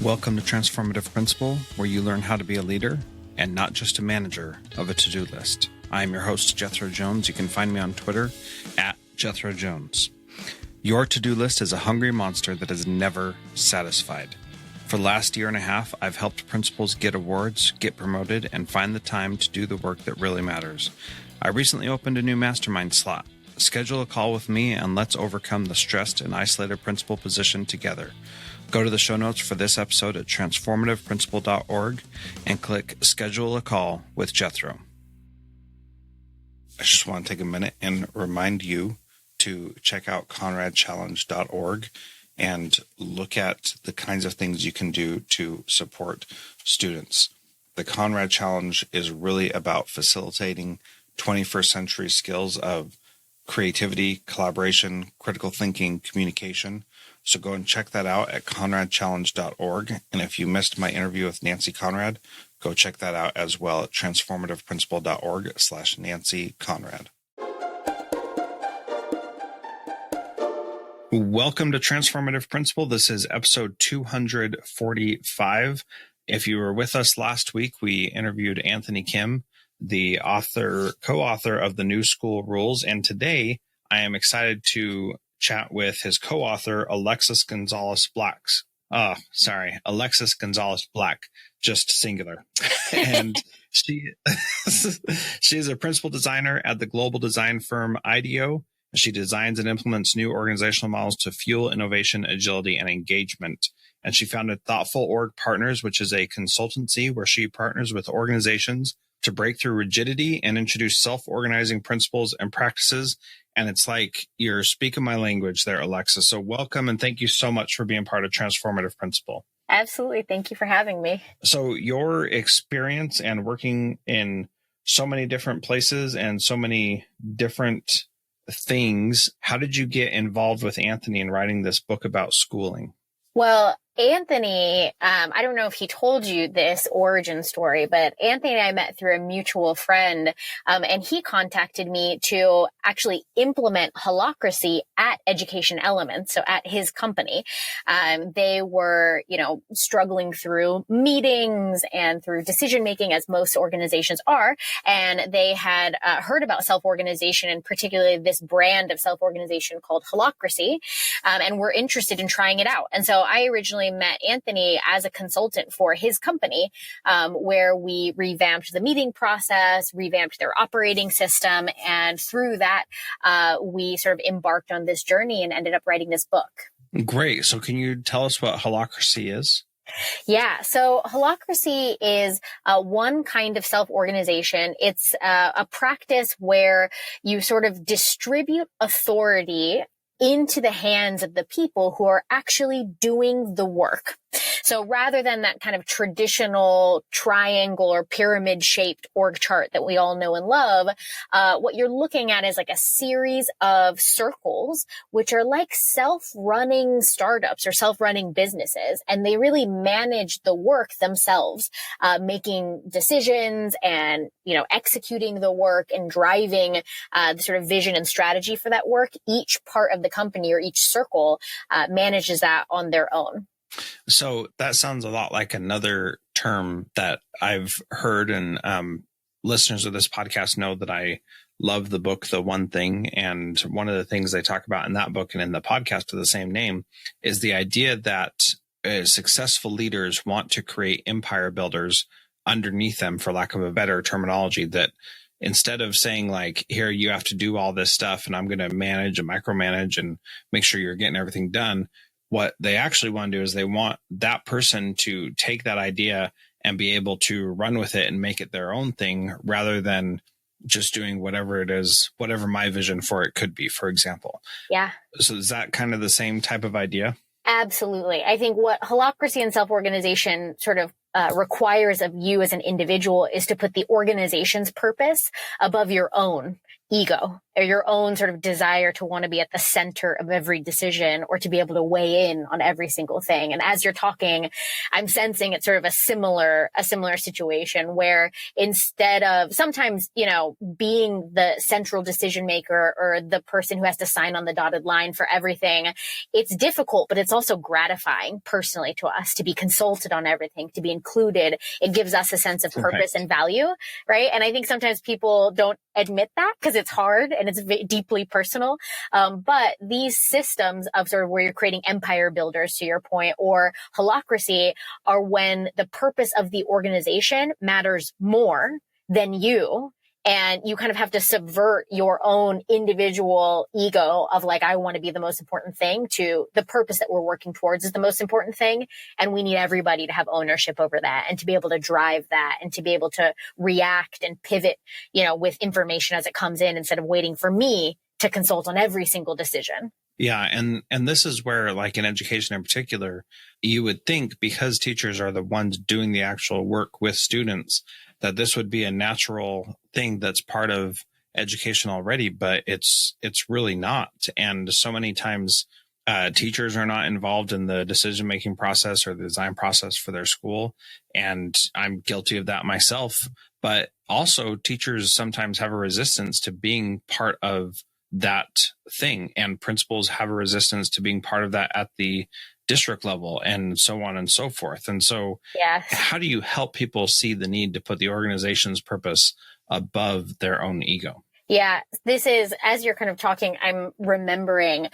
Welcome to Transformative Principal, where you learn how to be a leader and not just a manager of a to-do list. I am your host, Jethro Jones. You can find me on Twitter at Jethro Jones. Your to-do list is a hungry monster that is never satisfied. For the last year and a half, I've helped principals get awards, get promoted, and find the time to do the work that really matters. I recently opened a new mastermind slot. Schedule a call with me and let's overcome the stressed and isolated principal position together. Go to the show notes for this episode at transformativeprincipal.org and click Schedule a Call with Jethro. I just want to take a minute and remind you to check out conradchallenge.org and look at the kinds of things you can do to support students. The Conrad Challenge is really about facilitating 21st century skills of creativity, collaboration, critical thinking, communication. So go and check that out at conradchallenge.org. And if you missed my interview with Nancy Conrad, go check that out as well at transformativeprincipal.org/Nancy Conrad. Welcome to Transformative Principal. This is episode 245. If you were with us last week, we interviewed Anthony Kim, the co-author of the New School Rules. And today I am excited to chat with his co-author, Alexis Gonzales-Black. Alexis Gonzales-Black, just singular. And she is a principal designer at the global design firm IDEO. She designs and implements new organizational models to fuel innovation, agility, and engagement. And she founded Thoughtful Org Partners, which is a consultancy where she partners with organizations to break through rigidity and introduce self-organizing principles and practices. And it's like you're speaking my language there, Alexis. So welcome and thank you so much for being part of Transformative Principal. Absolutely. Thank you for having me. So your experience and working in so many different places and so many different things, how did you get involved with Anthony in writing this book about schooling? Well, Anthony, I don't know if he told you this origin story, but Anthony and I met through a mutual friend, and he contacted me to actually implement Holacracy at Education Elements, so at his company. They were, struggling through meetings and through decision-making, as most organizations are, and they had heard about self-organization, and particularly this brand of self-organization called Holacracy, and were interested in trying it out. And so I originally met Anthony as a consultant for his company, where we revamped the meeting process, revamped their operating system. And through that, we sort of embarked on this journey and ended up writing this book. Great. So can you tell us what Holacracy is? Yeah. So Holacracy is one kind of self-organization. It's a practice where you sort of distribute authority into the hands of the people who are actually doing the work. So rather than that kind of traditional triangle or pyramid shaped org chart that we all know and love, what you're looking at is like a series of circles, which are like self-running startups or self-running businesses. And they really manage the work themselves, making decisions and, executing the work and driving the sort of vision and strategy for that work. Each part of the company or each circle manages that on their own. So that sounds a lot like another term that I've heard, and listeners of this podcast know that I love the book, The One Thing. And one of the things they talk about in that book and in the podcast of the same name is the idea that successful leaders want to create empire builders underneath them, for lack of a better terminology, that instead of saying like, here, you have to do all this stuff and I'm going to manage and micromanage and make sure you're getting everything done. What they actually want to do is they want that person to take that idea and be able to run with it and make it their own thing, rather than just doing whatever it is, whatever my vision for it could be, for example. Yeah. So is that kind of the same type of idea? Absolutely. I think what Holacracy and self-organization sort of requires of you as an individual is to put the organization's purpose above your own ego. or your own sort of desire to want to be at the center of every decision or to be able to weigh in on every single thing. And as you're talking, I'm sensing it's sort of a similar situation where instead of sometimes, being the central decision maker or the person who has to sign on the dotted line for everything, it's difficult, but it's also gratifying personally to us to be consulted on everything, to be included. It gives us a sense of purpose and value, right? And I think sometimes people don't admit that because it's hard and it's deeply personal. But these systems of sort of where you're creating empire builders, to your point, or holacracy, are when the purpose of the organization matters more than you. And you kind of have to subvert your own individual ego of like, I want to be the most important thing, to the purpose that we're working towards is the most important thing. And we need everybody to have ownership over that and to be able to drive that and to be able to react and pivot, with information as it comes in instead of waiting for me to consult on every single decision. Yeah. And this is where, like in education in particular, you would think because teachers are the ones doing the actual work with students, that this would be a natural thing that's part of education already, but it's really not. And so many times teachers are not involved in the decision-making process or the design process for their school. And I'm guilty of that myself. But also teachers sometimes have a resistance to being part of that thing, and principals have a resistance to being part of that at the district level, and so on and so forth. And so how do you help people see the need to put the organization's purpose above their own ego? Yeah, this is, as you're kind of talking, I'm remembering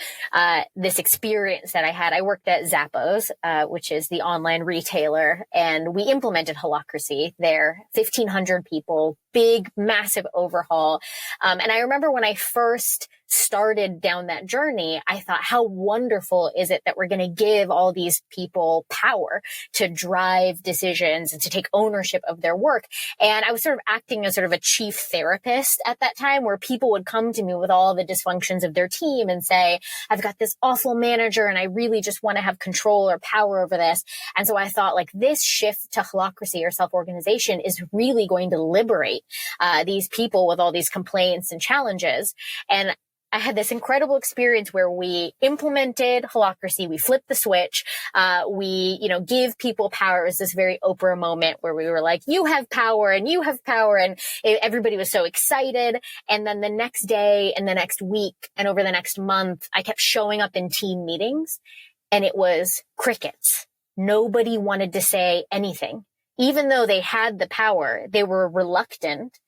this experience that I had. I worked at Zappos, which is the online retailer, and we implemented Holacracy there, 1,500 people, big, massive overhaul. And I remember when I first started down that journey, I thought, how wonderful is it that we're going to give all these people power to drive decisions and to take ownership of their work. And I was sort of acting as sort of a chief therapist at that time, where people would come to me with all the dysfunctions of their team and say, I've got this awful manager and I really just want to have control or power over this. And so I thought, like, this shift to holacracy or self-organization is really going to liberate these people with all these complaints and challenges. And I had this incredible experience where we implemented holacracy. We flipped the switch. We, give people power. It was this very Oprah moment where we were like, you have power and you have power. And everybody was so excited. And then the next day and the next week and over the next month, I kept showing up in team meetings and it was crickets. Nobody wanted to say anything. Even though they had the power, they were reluctant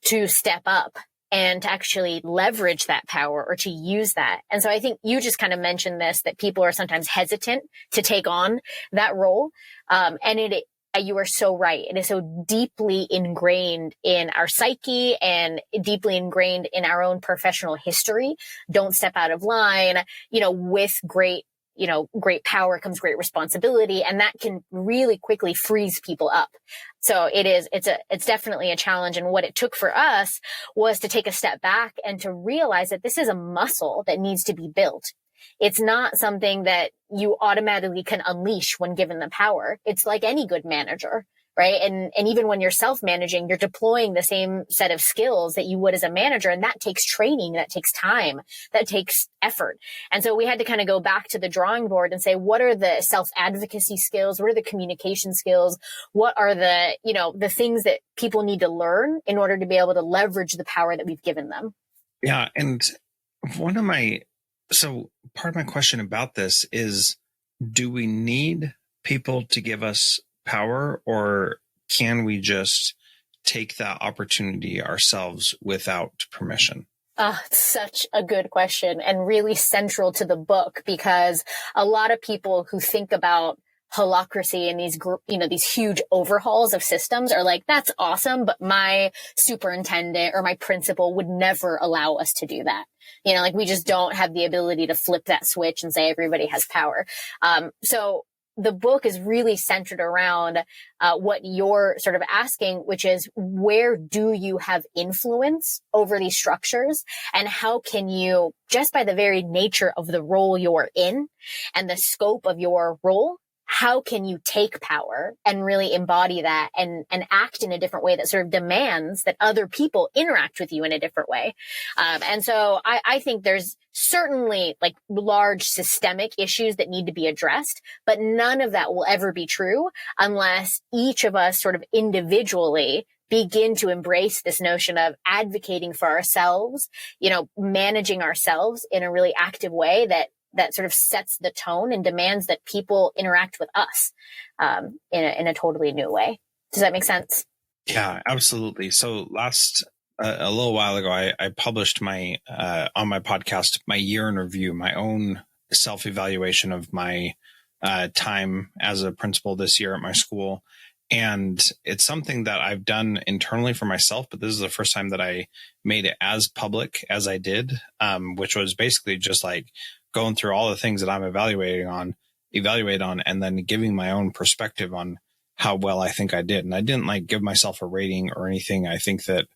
to step up and to actually leverage that power or to use that. And so I think you just kind of mentioned this, that people are sometimes hesitant to take on that role. And you are so right. It is so deeply ingrained in our psyche and deeply ingrained in our own professional history. Don't step out of line, with great power comes great responsibility, and that can really quickly freeze people up. So it's definitely a challenge. And what it took for us was to take a step back and to realize that this is a muscle that needs to be built. It's not something that you automatically can unleash when given the power. It's like any good manager, right? And even when you're self-managing, you're deploying the same set of skills that you would as a manager. And that takes training, that takes time, that takes effort. And so we had to kind of go back to the drawing board and say, what are the self-advocacy skills? What are the communication skills? What are the things that people need to learn in order to be able to leverage the power that we've given them? Yeah. And so part of my question about this is, do we need people to give us power, or can we just take that opportunity ourselves without permission? Such a good question, and really central to the book, because a lot of people who think about holacracy and these huge overhauls of systems are like, that's awesome, but my superintendent or my principal would never allow us to do that. We just don't have the ability to flip that switch and say everybody has power. So the book is really centered around what you're sort of asking, which is, where do you have influence over these structures? And how can you, just by the very nature of the role you're in and the scope of your role, how can you take power and really embody that and act in a different way that sort of demands that other people interact with you in a different way. And so I think there's certainly like large systemic issues that need to be addressed, but none of that will ever be true unless each of us sort of individually begin to embrace this notion of advocating for ourselves, managing ourselves in a really active way that sort of sets the tone and demands that people interact with us in a totally new way. Does that make sense? Yeah, absolutely. So a little while ago, I published my on my podcast, my year in review, my own self-evaluation of my time as a principal this year at my school. And it's something that I've done internally for myself, but this is the first time that I made it as public as I did, which was basically just like going through all the things that I'm evaluate on, and then giving my own perspective on how well I think I did. And I didn't like give myself a rating or anything. I think that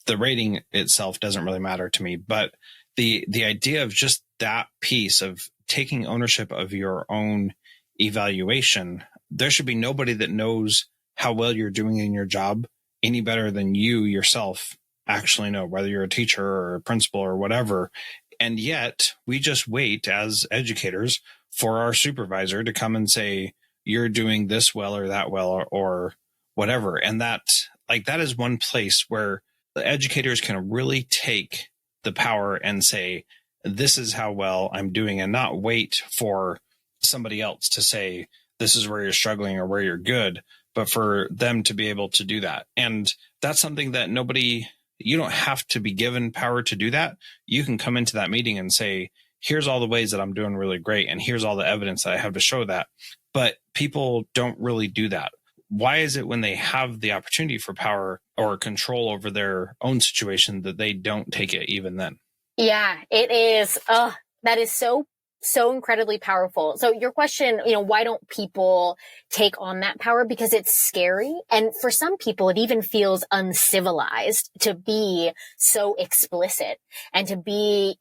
the rating itself doesn't really matter to me, but the idea of just that piece of taking ownership of your own evaluation, there should be nobody that knows how well you're doing in your job any better than you yourself actually know, whether you're a teacher or a principal or whatever. And yet we just wait as educators for our supervisor to come and say, you're doing this well or that well or whatever. And that is one place where the educators can really take the power and say, this is how well I'm doing, and not wait for somebody else to say, this is where you're struggling or where you're good, but for them to be able to do that. And that's something that you don't have to be given power to do that. You can come into that meeting and say, here's all the ways that I'm doing really great, and here's all the evidence that I have to show that. But people don't really do that. Why is it when they have the opportunity for power or control over their own situation that they don't take it even then? Yeah, it is. That is so incredibly powerful. So your question, why don't people take on that power? Because it's scary. And for some people, it even feels uncivilized to be so explicit and to be,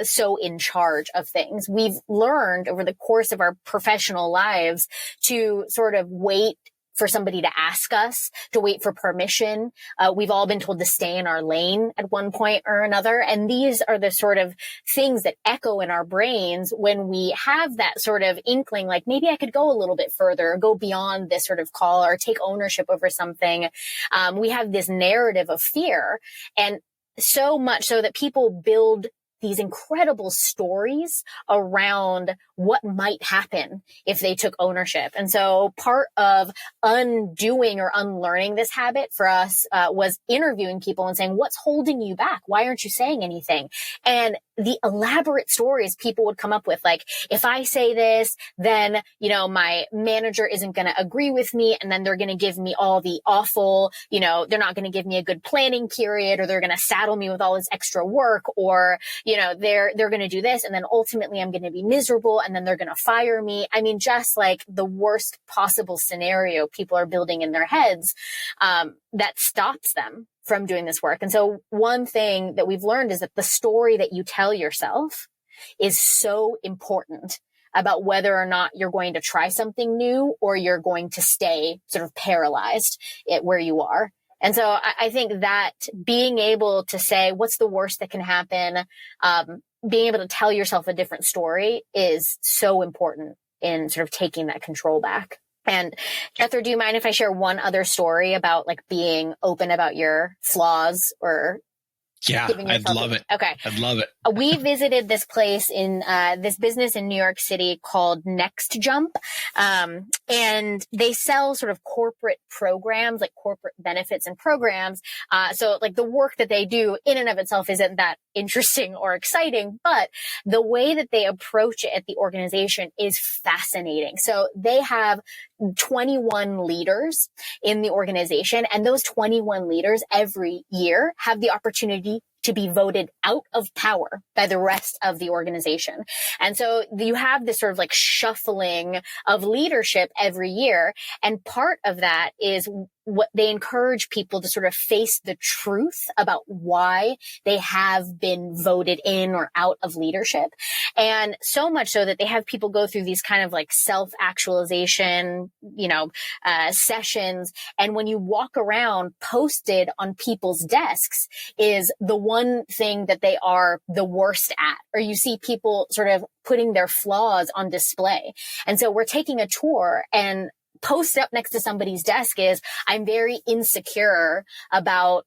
so in charge of things. We've learned over the course of our professional lives to sort of wait for somebody to ask us, to wait for permission. We've all been told to stay in our lane at one point or another. And these are the sort of things that echo in our brains when we have that sort of inkling, like maybe I could go a little bit further, or go beyond this sort of call, or take ownership over something. We have this narrative of fear, and so much so that people build these incredible stories around what might happen if they took ownership. And so part of undoing or unlearning this habit for us was interviewing people and saying, what's holding you back? Why aren't you saying anything? And the elaborate stories people would come up with, like, if I say this, then, my manager isn't going to agree with me. And then they're going to give me all the awful, they're not going to give me a good planning period, or they're going to saddle me with all this extra work, or, they're going to do this. And then ultimately I'm going to be miserable, and then they're going to fire me. I mean, just like the worst possible scenario people are building in their heads, that stops them from doing this work. And so one thing that we've learned is that the story that you tell yourself is so important about whether or not you're going to try something new, or you're going to stay sort of paralyzed at where you are. And so I think that being able to say, what's the worst that can happen? Being able to tell yourself a different story is so important in sort of taking that control back. And Jethro, do you mind if I share one other story about like being open about your flaws, or Yeah, I'd love it. Okay. I'd love it. We visited this place in this business in New York City called Next Jump. And they sell sort of corporate programs, like corporate benefits and programs. So like the work that they do in and of itself isn't that interesting or exciting, but the way that they approach it at the organization is fascinating. So they have 21 leaders in the organization, and those 21 leaders every year have the opportunity to be voted out of power by the rest of the organization. And so you have this sort of like shuffling of leadership every year. And part of that is what they encourage people to sort of face the truth about why they have been voted in or out of leadership. And so much so that they have people go through these kind of like self-actualization, sessions. And when you walk around, posted on people's desks is the one thing that they are the worst at, or you see people sort of putting their flaws on display. And so we're taking a tour, and posted up next to somebody's desk is, I'm very insecure about,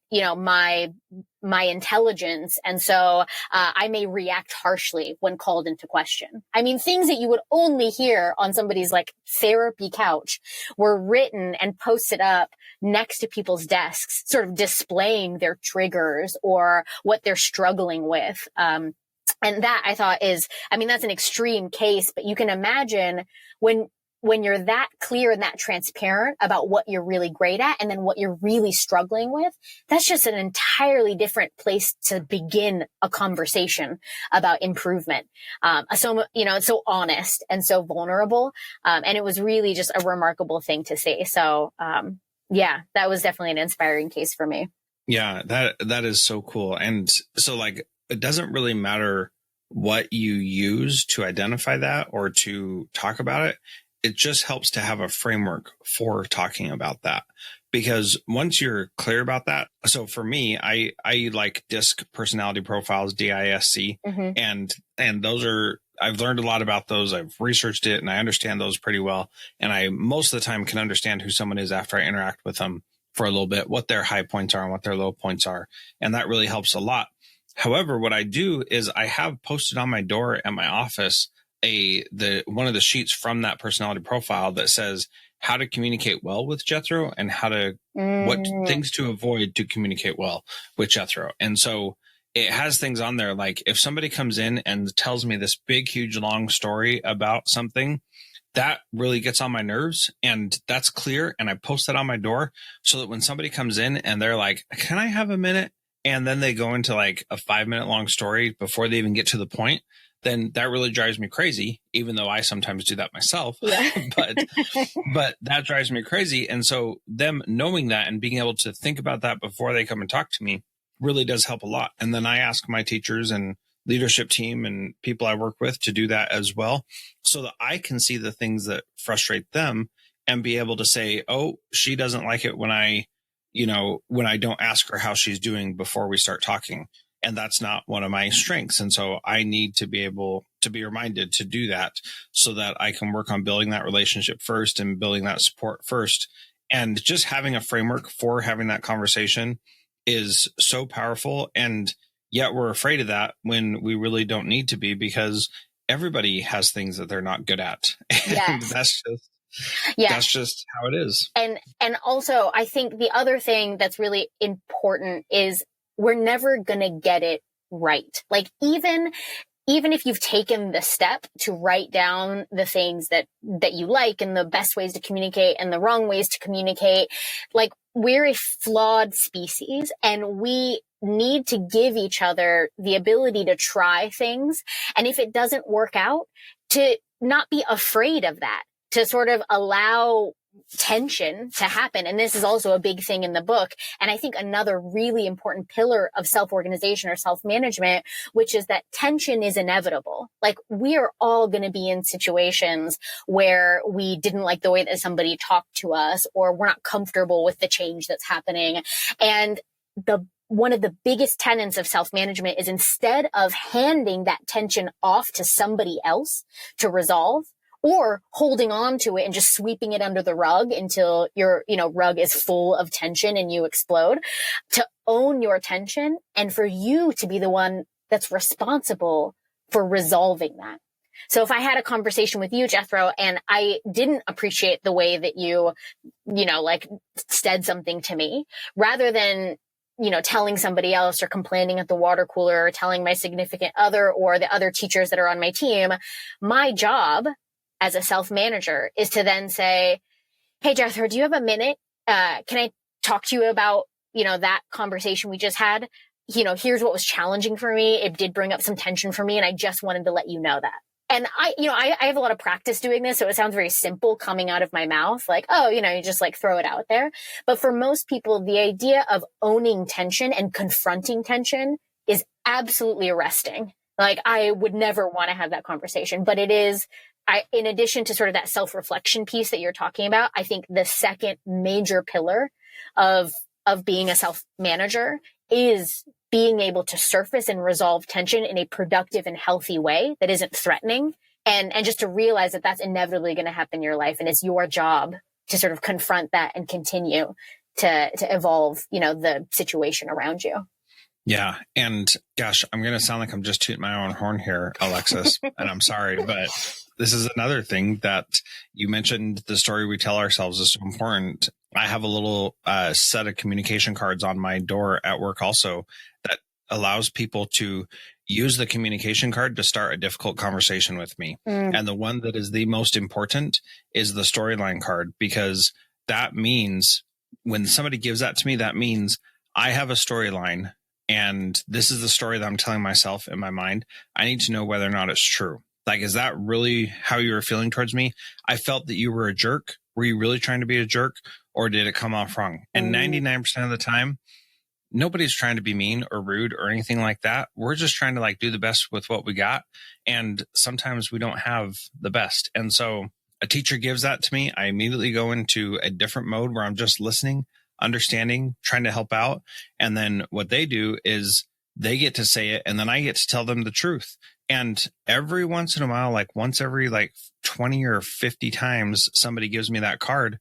my intelligence. And so I may react harshly when called into question. I mean, things that you would only hear on somebody's like therapy couch were written and posted up next to people's desks, sort of displaying their triggers or what they're struggling with. And that I thought that's an extreme case, but you can imagine when you're that clear and that transparent about what you're really great at and then what you're really struggling with, that's just an entirely different place to begin a conversation about improvement. It's so honest and so vulnerable. And it was really just a remarkable thing to see. So, that was definitely an inspiring case for me. Yeah, that is so cool. And so like, it doesn't really matter what you use to identify that or to talk about it. It just helps to have a framework for talking about that, because once you're clear about that. So for me, I like DISC personality profiles, DISC, and those are, I've learned a lot about those. I've researched it and I understand those pretty well. And I most of the time can understand who someone is after I interact with them for a little bit, what their high points are and what their low points are. And that really helps a lot. However, what I do is I have posted on my door at my office one of the sheets from that personality profile that says how to communicate well with Jethro and what things to avoid to communicate well with Jethro. And so it has things on there like if somebody comes in and tells me this big, huge, long story about something, that really gets on my nerves, and that's clear. And I post that on my door so that when somebody comes in and they're like, can I have a minute? And then they go into like a 5-minute long story before they even get to the point, then that really drives me crazy, even though I sometimes do that myself. Yeah. but that drives me crazy. And so them knowing that and being able to think about that before they come and talk to me really does help a lot. And then I ask my teachers and leadership team and people I work with to do that as well, so that I can see the things that frustrate them and be able to say, oh, she doesn't like it when I don't ask her how she's doing before we start talking. And that's not one of my strengths. And so I need to be able to be reminded to do that so that I can work on building that relationship first and building that support first. And just having a framework for having that conversation is so powerful. And yet we're afraid of that when we really don't need to be, because everybody has things that they're not good at. And that's just how it is. And also I think the other thing that's really important is we're never going to get it right. Like even if you've taken the step to write down the things that you like and the best ways to communicate and the wrong ways to communicate, like we're a flawed species and we need to give each other the ability to try things. And if it doesn't work out, to not be afraid of that, to sort of allow tension to happen. And this is also a big thing in the book. And I think another really important pillar of self-organization or self-management, which is that tension is inevitable. Like we are all going to be in situations where we didn't like the way that somebody talked to us, or we're not comfortable with the change that's happening. And one of the biggest tenets of self-management is, instead of handing that tension off to somebody else to resolve, or holding on to it and just sweeping it under the rug until your, rug is full of tension and you explode, to own your tension and for you to be the one that's responsible for resolving that. So if I had a conversation with you, Jethro, and I didn't appreciate the way that you said something to me, rather than telling somebody else or complaining at the water cooler or telling my significant other or the other teachers that are on my team, my job as a self-manager is to then say, hey, Jethro, do you have a minute? Can I talk to you about, that conversation we just had? Here's what was challenging for me. It did bring up some tension for me, and I just wanted to let you know that. And I have a lot of practice doing this. So it sounds very simple coming out of my mouth. Like, oh, you just like throw it out there. But for most people, the idea of owning tension and confronting tension is absolutely arresting. Like, I would never want to have that conversation, but it is, in addition to sort of that self-reflection piece that you're talking about, I think the second major pillar of being a self-manager is being able to surface and resolve tension in a productive and healthy way that isn't threatening. And just to realize that that's inevitably going to happen in your life. And it's your job to sort of confront that and continue to evolve, the situation around you. Yeah. And gosh, I'm going to sound like I'm just tooting my own horn here, Alexis, and I'm sorry, but this is another thing that you mentioned. The story we tell ourselves is so important. I have a little set of communication cards on my door at work also that allows people to use the communication card to start a difficult conversation with me. And the one that is the most important is the storyline card, because that means when somebody gives that to me, that means I have a storyline. And this is the story that I'm telling myself in my mind. I need to know whether or not it's true. Like, is that really how you were feeling towards me? I felt that you were a jerk. Were you really trying to be a jerk, or did it come off wrong? And 99% of the time, nobody's trying to be mean or rude or anything like that. We're just trying to like do the best with what we got. And sometimes we don't have the best. And so a teacher gives that to me. I immediately go into a different mode where I'm just listening, understanding, trying to help out. And then what they do is they get to say it, and then I get to tell them the truth. And every once in a while, like once every like 20 or 50 times somebody gives me that card,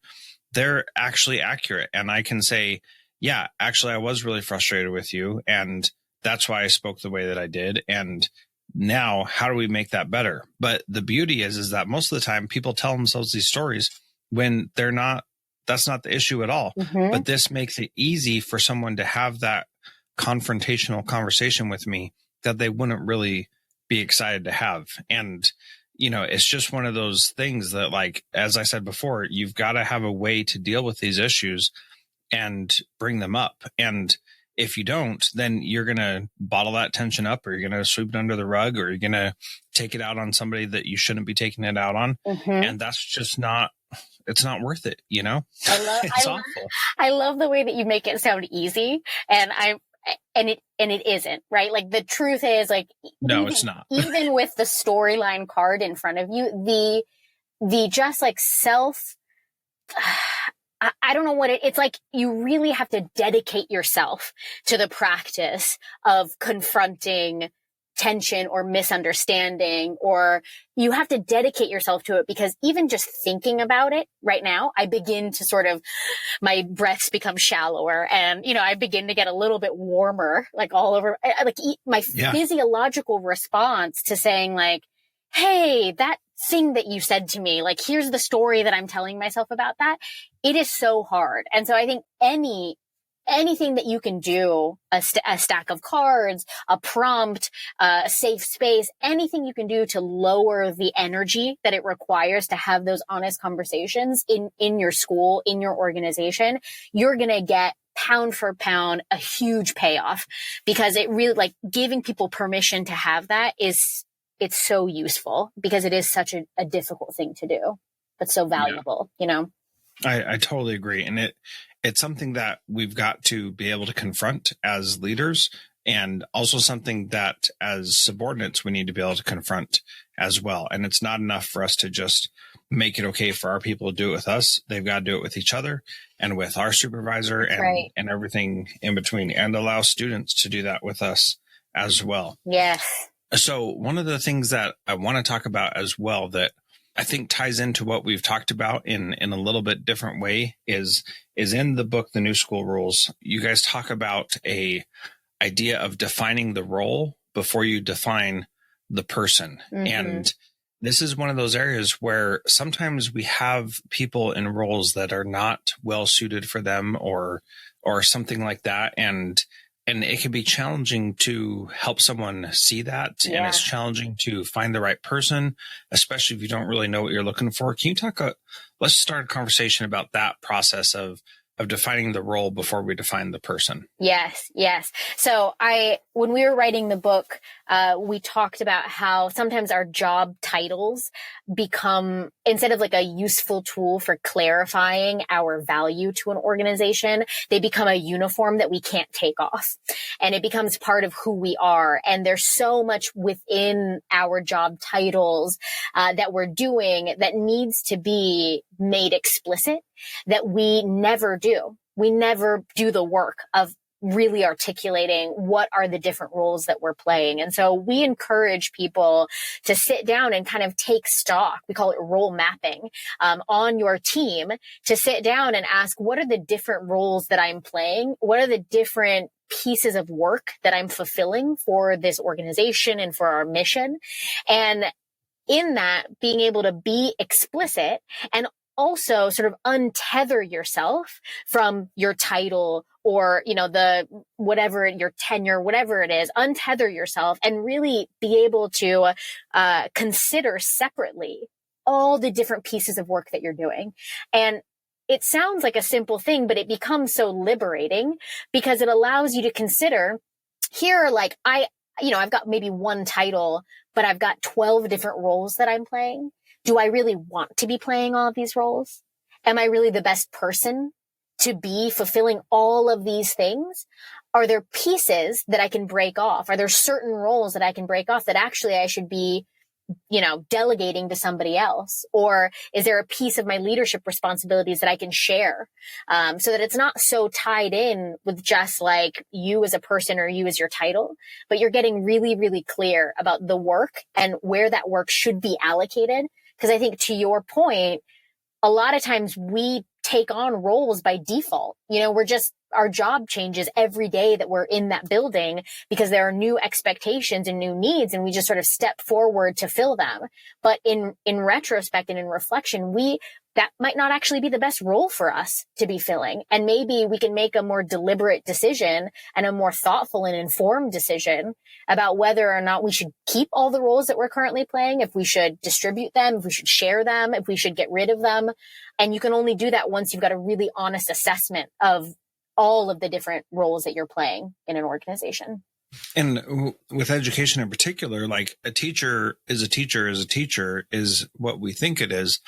they're actually accurate. And I can say, yeah, actually, I was really frustrated with you. And that's why I spoke the way that I did. And now how do we make that better? But the beauty is that most of the time people tell themselves these stories when they're not, that's not the issue at all. But this makes it easy for someone to have that confrontational conversation with me that they wouldn't really be excited to have. And, it's just one of those things that, like, as I said before, you've got to have a way to deal with these issues and bring them up. And if you don't, then you're going to bottle that tension up, or you're going to sweep it under the rug, or you're going to take it out on somebody that you shouldn't be taking it out on. And that's just it's not worth it. It's awful. I love the way that you make it sound easy. And it isn't, right? Like, the truth is, like, no, it's not. Even with the storyline card in front of you, the just like I don't know what it's like. You really have to dedicate yourself to the practice of confronting tension or misunderstanding, or you have to dedicate yourself to it, because even just thinking about it right now, I begin to sort of, my breaths become shallower, and, I begin to get a little bit warmer, like all over, like my physiological response to saying, like, hey, that thing that you said to me, like, here's the story that I'm telling myself about that. It is so hard. And so I think anything that you can do, a stack of cards, a prompt, a safe space, anything you can do to lower the energy that it requires to have those honest conversations in your school, in your organization, you're going to get pound for pound a huge payoff, because it really, like, giving people permission to have that it's so useful, because it is such a difficult thing to do, but so valuable, I totally agree. And it's something that we've got to be able to confront as leaders, and also something that as subordinates we need to be able to confront as well. And it's not enough for us to just make it okay for our people to do it with us. They've got to do it with each other and with our supervisor and everything in between, and allow students to do that with us as well. Yes. So one of the things that I want to talk about as well that I think ties into what we've talked about in a little bit different way is in the book, The New School Rules. You guys talk about a idea of defining the role before you define the person. And this is one of those areas where sometimes we have people in roles that are not well suited for them, or something like that. And it can be challenging to help someone see that. Yeah. And it's challenging to find the right person, especially if you don't really know what you're looking for. Can you talk, let's start a conversation about that process of defining the role before we define the person. Yes. So when we were writing the book, we talked about how sometimes our job titles become, instead of like a useful tool for clarifying our value to an organization, they become a uniform that we can't take off. And it becomes part of who we are. And there's so much within our job titles that we're doing that needs to be made explicit that we never do. We never do the work of really articulating what are the different roles that we're playing. And so we encourage people to sit down and kind of take stock. We call it role mapping on your team, to sit down and ask, what are the different roles that I'm playing? What are the different pieces of work that I'm fulfilling for this organization and for our mission? And in that, being able to be explicit and also sort of untether yourself from your title or, the whatever, your tenure, whatever it is, untether yourself and really be able to consider separately all the different pieces of work that you're doing. And it sounds like a simple thing, but it becomes so liberating because it allows you to consider here, like I've got maybe one title, but I've got 12 different roles that I'm playing. Do I really want to be playing all of these roles? Am I really the best person to be fulfilling all of these things? Are there pieces that I can break off? Are there certain roles that I can break off that actually I should be, delegating to somebody else? Or is there a piece of my leadership responsibilities that I can share? So that it's not so tied in with just like you as a person or you as your title, but you're getting really, really clear about the work and where that work should be allocated. Because I think to your point, a lot of times we take on roles by default. Our job changes every day that we're in that building because there are new expectations and new needs, and we just sort of step forward to fill them. But in retrospect and in reflection, that might not actually be the best role for us to be filling. And maybe we can make a more deliberate decision and a more thoughtful and informed decision about whether or not we should keep all the roles that we're currently playing, if we should distribute them, if we should share them, if we should get rid of them. And you can only do that once you've got a really honest assessment of all of the different roles that you're playing in an organization. And with education in particular, like a teacher is a teacher is what we think it is.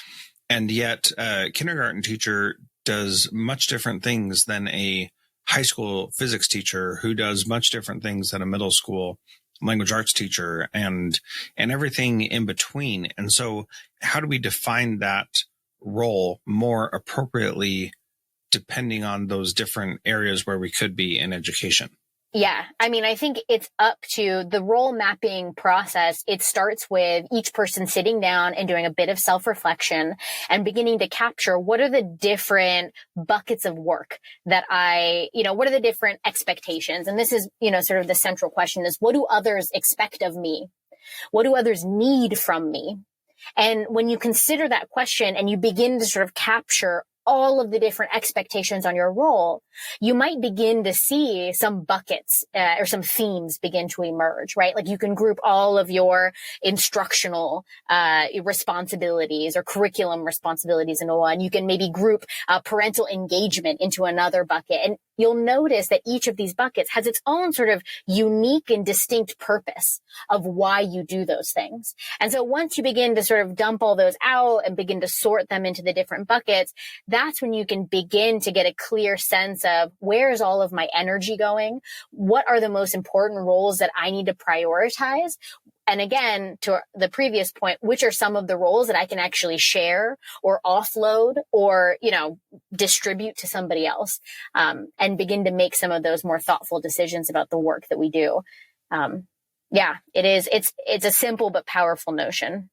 And yet a kindergarten teacher does much different things than a high school physics teacher, who does much different things than a middle school language arts teacher, and everything in between. And so how do we define that role more appropriately depending on those different areas where we could be in education? Yeah. I think it's up to the role mapping process. It starts with each person sitting down and doing a bit of self-reflection and beginning to capture what are the different buckets of work that what are the different expectations? And this is, sort of the central question is, what do others expect of me? What do others need from me? And when you consider that question and you begin to sort of capture all of the different expectations on your role, you might begin to see some buckets or some themes begin to emerge, right? Like you can group all of your instructional responsibilities or curriculum responsibilities into one. You can maybe group parental engagement into another bucket. And you'll notice that each of these buckets has its own sort of unique and distinct purpose of why you do those things. And so once you begin to sort of dump all those out and begin to sort them into the different buckets, that's when you can begin to get a clear sense of where's all of my energy going? What are the most important roles that I need to prioritize? And again, to the previous point, which are some of the roles that I can actually share or offload or, distribute to somebody else, and begin to make some of those more thoughtful decisions about the work that we do. It's a simple but powerful notion.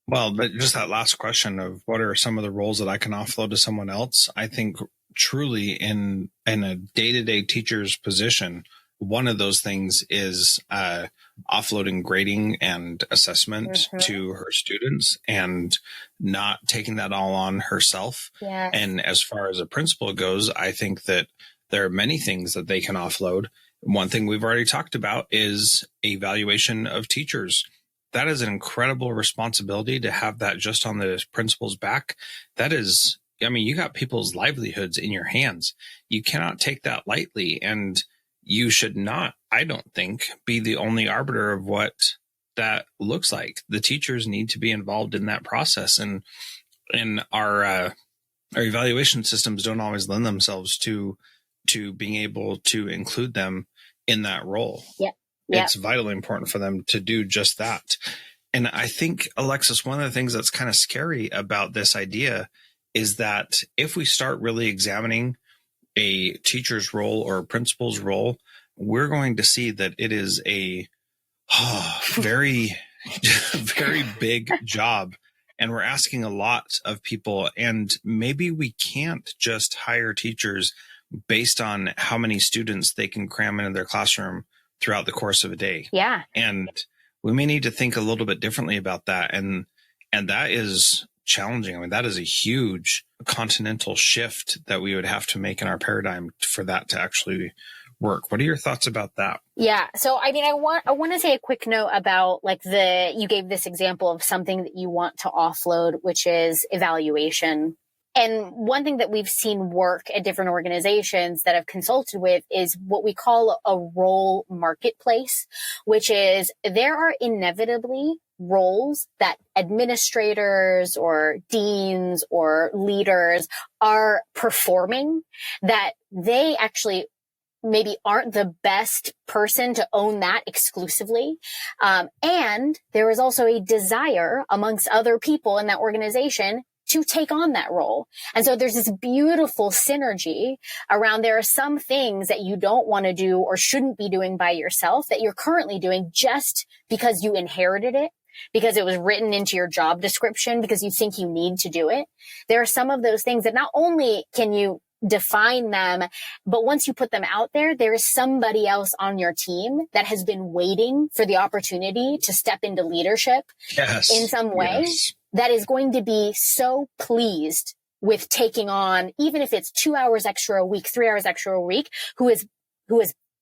Well, but just that last question of what are some of the roles that I can offload to someone else? I think truly in a day-to-day teacher's position, one of those things is offloading grading and assessment to her students and not taking that all on herself. Yes. And as far as a principal goes, I think that there are many things that they can offload. One thing we've already talked about is evaluation of teachers. That is an incredible responsibility to have that just on the principal's back. That is, you got people's livelihoods in your hands. You cannot take that lightly, and you should not. I don't think, be the only arbiter of what that looks like. The teachers need to be involved in that process, and our evaluation systems don't always lend themselves to being able to include them in that role. Yeah. It's vitally important for them to do just that. And I think, Alexis, one of the things that's kind of scary about this idea is that if we start really examining a teacher's role or a principal's role, we're going to see that it is a very, very big job. And we're asking a lot of people. And maybe we can't just hire teachers based on how many students they can cram into their classroom throughout the course of a day. Yeah. And we may need to think a little bit differently about that. And that is challenging. I mean, that is a huge continental shift that we would have to make in our paradigm for that to actually work. What are your thoughts about that? Yeah. So, I mean, I want to say a quick note about like you gave this example of something that you want to offload, which is evaluation. And one thing that we've seen work at different organizations that I've consulted with is what we call a role marketplace, which is there are inevitably roles that administrators or deans or leaders are performing that they actually maybe aren't the best person to own that exclusively. And there is also a desire amongst other people in that organization to take on that role. And so there's this beautiful synergy around there are some things that you don't want to do or shouldn't be doing by yourself that you're currently doing just because you inherited it, because it was written into your job description, because you think you need to do it. There are some of those things that not only can you define them, but once you put them out there, there is somebody else on your team that has been waiting for the opportunity to step into leadership in some way that is going to be so pleased with taking on, even if it's 2 hours extra a week, 3 hours extra a week, who is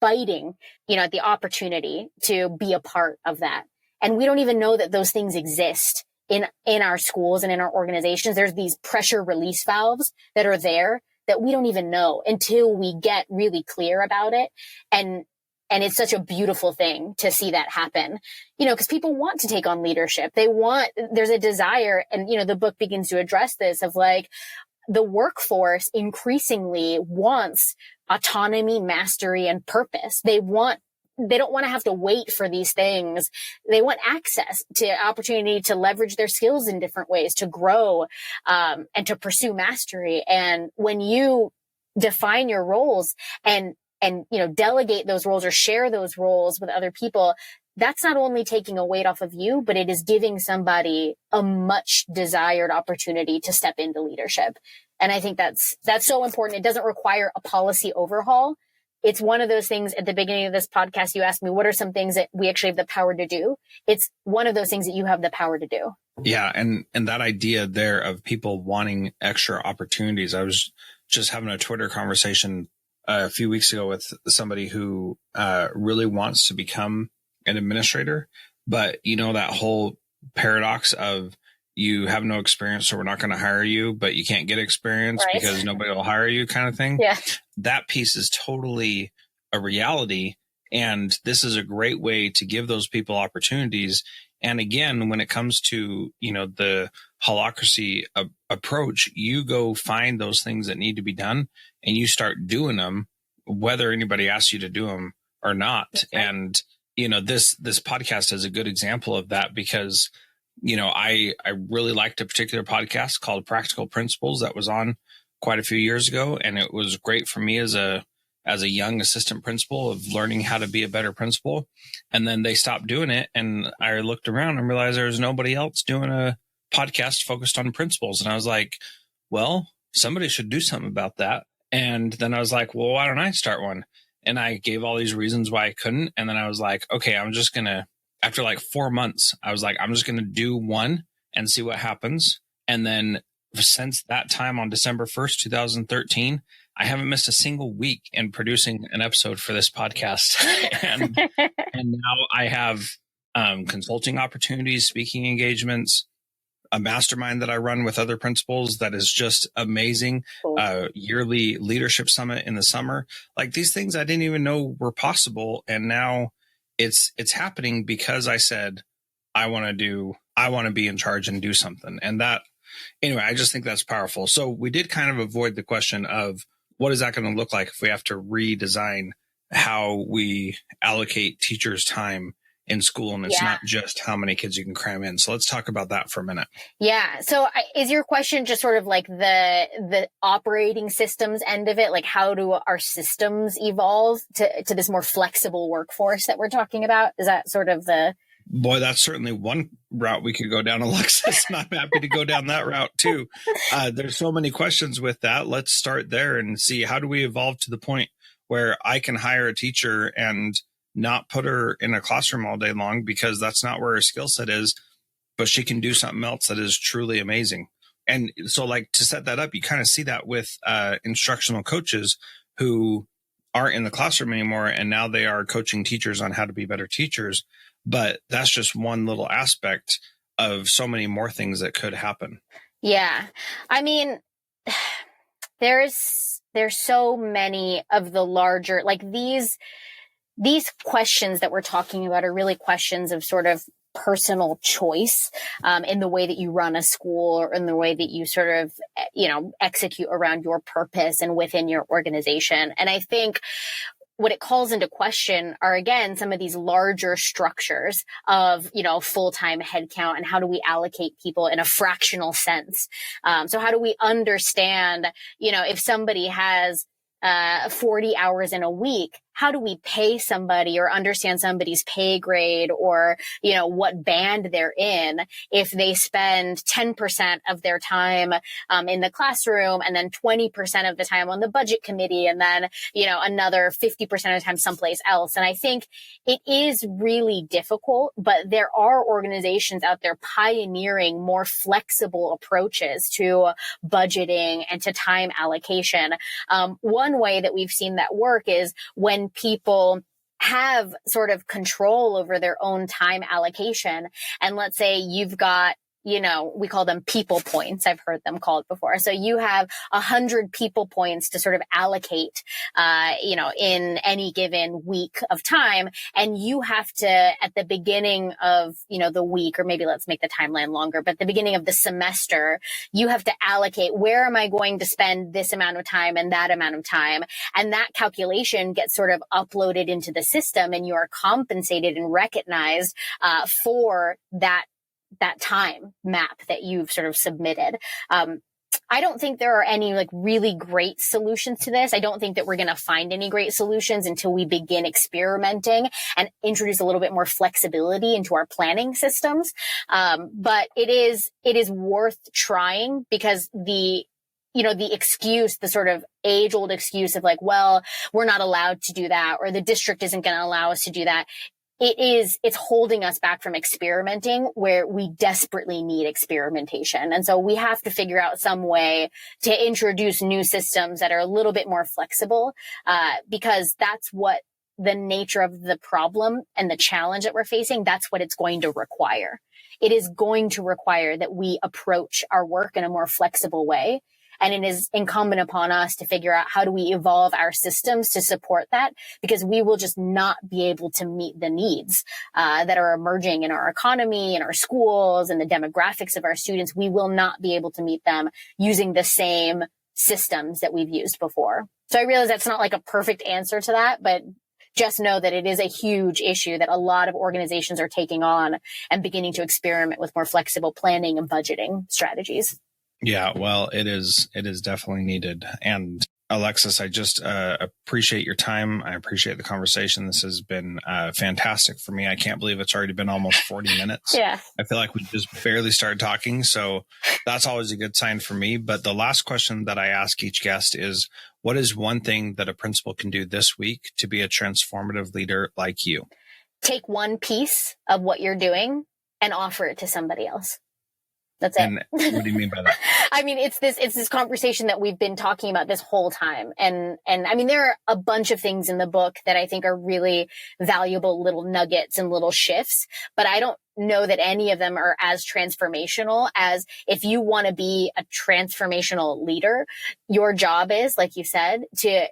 biting, at the opportunity to be a part of that. And we don't even know that those things exist in our schools and in our organizations. There's these pressure release valves that are there that we don't even know until we get really clear about it. And it's such a beautiful thing to see that happen, because people want to take on leadership. There's a desire. And, the book begins to address this of like the workforce increasingly wants autonomy, mastery, and purpose. They don't want to have to wait for these things. They want access to opportunity to leverage their skills in different ways, to grow, and to pursue mastery. And when you define your roles and delegate those roles or share those roles with other people, that's not only taking a weight off of you, but it is giving somebody a much desired opportunity to step into leadership. And I think that's so important. It doesn't require a policy overhaul. It's one of those things at the beginning of this podcast, you asked me, what are some things that we actually have the power to do? It's one of those things that you have the power to do. Yeah. And that idea there of people wanting extra opportunities. I was just having a Twitter conversation a few weeks ago with somebody who really wants to become an administrator, but that whole paradox of you have no experience, so we're not going to hire you, but you can't get experience because nobody will hire you kind of thing. Yeah. That piece is totally a reality. And this is a great way to give those people opportunities. And again, when it comes to, the holacracy approach, you go find those things that need to be done and you start doing them, whether anybody asks you to do them or not. Okay. And, this podcast is a good example of that because, I really liked a particular podcast called Practical Principles that was on quite a few years ago. And it was great for me as a young assistant principal of learning how to be a better principal. And then they stopped doing it. And I looked around and realized there was nobody else doing a podcast focused on principles. And I was like, well, somebody should do something about that. And then I was like, well, why don't I start one? And I gave all these reasons why I couldn't. And then I was like, okay, I'm just going to, after like 4 months, I was like, I'm just going to do one and see what happens. And then since that time on December 1st, 2013, I haven't missed a single week in producing an episode for this podcast. and now I have consulting opportunities, speaking engagements, a mastermind that I run with other principals that is just amazing. Cool. Yearly leadership summit in the summer. Like these things I didn't even know were possible. And now it's happening because I said, I want to be in charge and do something. And that, anyway, I just think that's powerful. So we did kind of avoid the question of what is that going to look like if we have to redesign how we allocate teachers' time in school, and it's not just how many kids you can cram in. So let's talk about that for a minute. Yeah. So is your question just sort of like the operating systems end of it? Like how do our systems evolve to this more flexible workforce that we're talking about? Is that sort of the... Boy, that's certainly one route we could go down, Alexis, and I'm happy to go down that route too. There's so many questions with that. Let's start there and see, how do we evolve to the point where I can hire a teacher and not put her in a classroom all day long because that's not where her skill set is, but she can do something else that is truly amazing. And so like to set that up, you kind of see that with instructional coaches who aren't in the classroom anymore. And now they are coaching teachers on how to be better teachers. But that's just one little aspect of so many more things that could happen. Yeah. I mean, there's so many of the larger, like these questions that we're talking about are really questions of sort of personal choice in the way that you run a school or in the way that you sort of, execute around your purpose and within your organization. And I think what it calls into question are, again, some of these larger structures of, full-time headcount and how do we allocate people in a fractional sense. So how do we understand, if somebody has 40 hours in a week, how do we pay somebody or understand somebody's pay grade or, what band they're in if they spend 10% of their time in the classroom and then 20% of the time on the budget committee and then, another 50% of the time someplace else. And I think it is really difficult, but there are organizations out there pioneering more flexible approaches to budgeting and to time allocation. One way that we've seen that work is when people have sort of control over their own time allocation. And let's say you've got, we call them people points. I've heard them called before. So you have 100 people points to sort of allocate, in any given week of time. And you have to, at the beginning of, the week, or maybe let's make the timeline longer, but the beginning of the semester, you have to allocate, where am I going to spend this amount of time and that amount of time? And that calculation gets sort of uploaded into the system and you are compensated and recognized, for that time map that you've sort of submitted. I don't think there are any like really great solutions to this. I don't think that we're going to find any great solutions until we begin experimenting and introduce a little bit more flexibility into our planning systems. But it is worth trying because the excuse, the sort of age-old excuse of like, well, we're not allowed to do that, or the district isn't going to allow us to do that. It's holding us back from experimenting where we desperately need experimentation. And so we have to figure out some way to introduce new systems that are a little bit more flexible, because that's what the nature of the problem and the challenge that we're facing, that's what it's going to require. It is going to require that we approach our work in a more flexible way. And it is incumbent upon us to figure out how do we evolve our systems to support that, because we will just not be able to meet the needs that are emerging in our economy, in our schools, and the demographics of our students. We will not be able to meet them using the same systems that we've used before. So I realize that's not like a perfect answer to that, but just know that it is a huge issue that a lot of organizations are taking on and beginning to experiment with more flexible planning and budgeting strategies. Yeah, well, it is definitely needed. And Alexis, I just appreciate your time. I appreciate the conversation. This has been fantastic for me. I can't believe it's already been almost 40 minutes. Yeah. I feel like we just barely started talking. So that's always a good sign for me. But the last question that I ask each guest is, what is one thing that a principal can do this week to be a transformative leader like you? Take one piece of what you're doing and offer it to somebody else. That's it. And what do you mean by that? I mean, it's this conversation that we've been talking about this whole time. And I mean, there are a bunch of things in the book that I think are really valuable little nuggets and little shifts, but I don't know that any of them are as transformational as if you want to be a transformational leader, your job is, like you said, to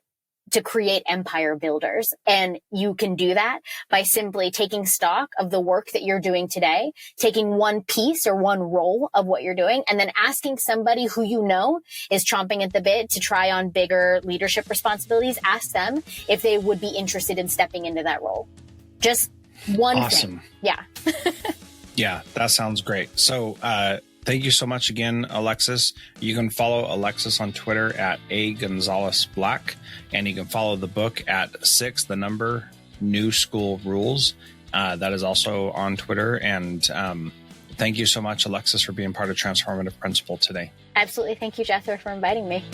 create empire builders. And you can do that by simply taking stock of the work that you're doing today, taking one piece or one role of what you're doing, and then asking somebody who you know is chomping at the bit to try on bigger leadership responsibilities. Ask them if they would be interested in stepping into that role. Just one thing. Yeah. Yeah, that sounds great. So, thank you so much again, Alexis. You can follow Alexis on Twitter at @Gonzales-Black, and you can follow the book at 6, the number, New School Rules. That is also on Twitter. And thank you so much, Alexis, for being part of Transformative Principal today. Absolutely. Thank you, Jethro, for inviting me.